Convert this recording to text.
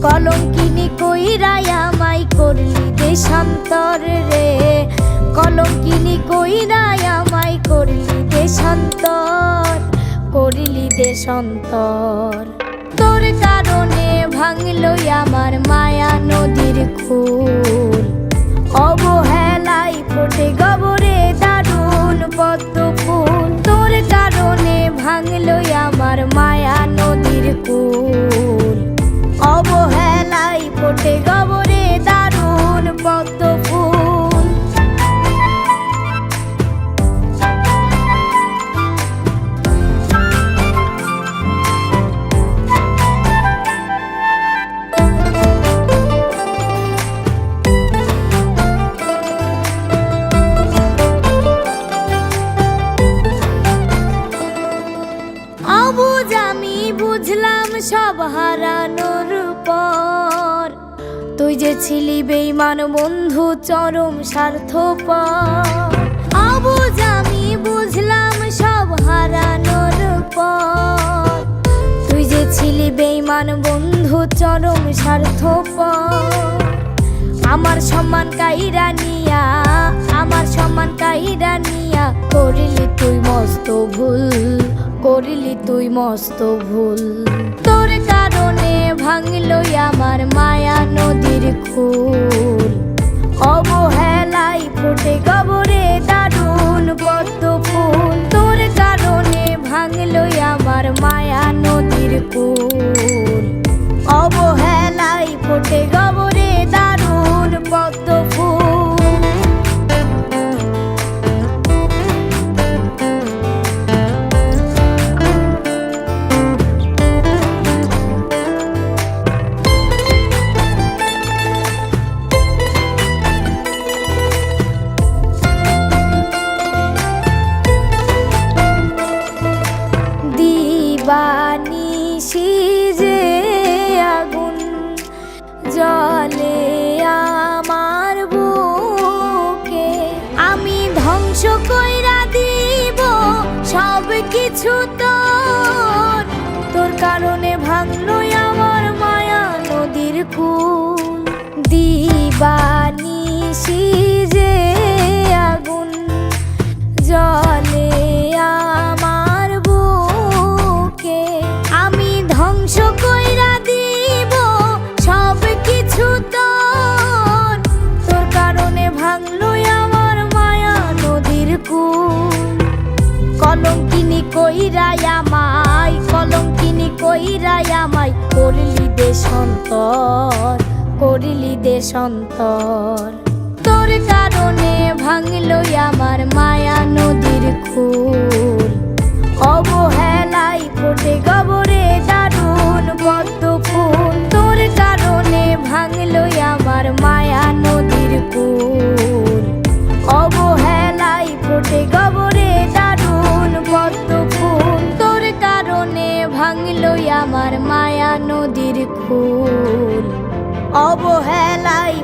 কলঙ্কিনী কইরাই আমায় করলি দেশান্তর রে, কলঙ্কিনী কইরাই আমায় করলি দেশান্তর, করলি দেশান্তর। তোর কারণে ভাঙলো আমার মায়া নদীর খুল, অবহেলায় ফোটে গবরে দারুণ পদ্ম ফুল। তোর কারণে ভাঙলো আমার মায়া নদীর কুল, অবহেলায় ফোটে গবরে দারুণ পদ্ম ফুল। অবুঝ আমি বুঝলাম সব হারানোর পর, তুই যে ছিলি বেঈমান বন্ধু চরম স্বার্থপর। অবুঝ আমি বুঝলাম সব হারানোর পর, তুই যে ছিলি বেঈমান বন্ধু চরম স্বার্থপর। আমার সম্মান কাইরা নিয়া, আমার সম্মান কাইরা নিয়া করলি তুই মস্ত ভুল, করলি তুই মস্ত ভুল। তোর কারণে ভাঙলো আমার মায়া নদীর খুল, অবহেলায় ফোটে গবরে দারুণ পদ্ম ফুল। তোর কারণে ভাঙলো আমার মায়া নদীর কুল, অবহেলায় ফোটে গবরে দারুণ পদ্ম ফুল। দিবানিশি যে আগুন জ্বলে আমার বুকে, আমি ধ্বংস কইরা দিব সব কিছু তোর। তোর কারণে ভাঙলো আমার মায়া নদীর কুল, দিবানিশি যে আগুন জ্বলে আমার বুকে, আমি ধ্বংস কইরা দিব সব কিছু তোর। তোর কারণে ভাঙলো আমার মায়া নদীর কুল, কলঙ্কিনী কইরাই আমায়, কলঙ্কিনী কইরাই আমায় করলি দেশান্তর, করলি দেশান্তর। তোর কারণে ভাঙলো আমার মায়া নদীর খুল, অবহেলায় ফোটে গবরে দারুণ পদ্ম ফুল। তোর কারণে ভাঙলো আমার মায়া নদীর কুল, অবহেলায় ফোটে গবরে দারুণ পদ্ম ফুল। তোর কারণে ভাঙলো আমার মায়া নদীর কুল, অবহেলায়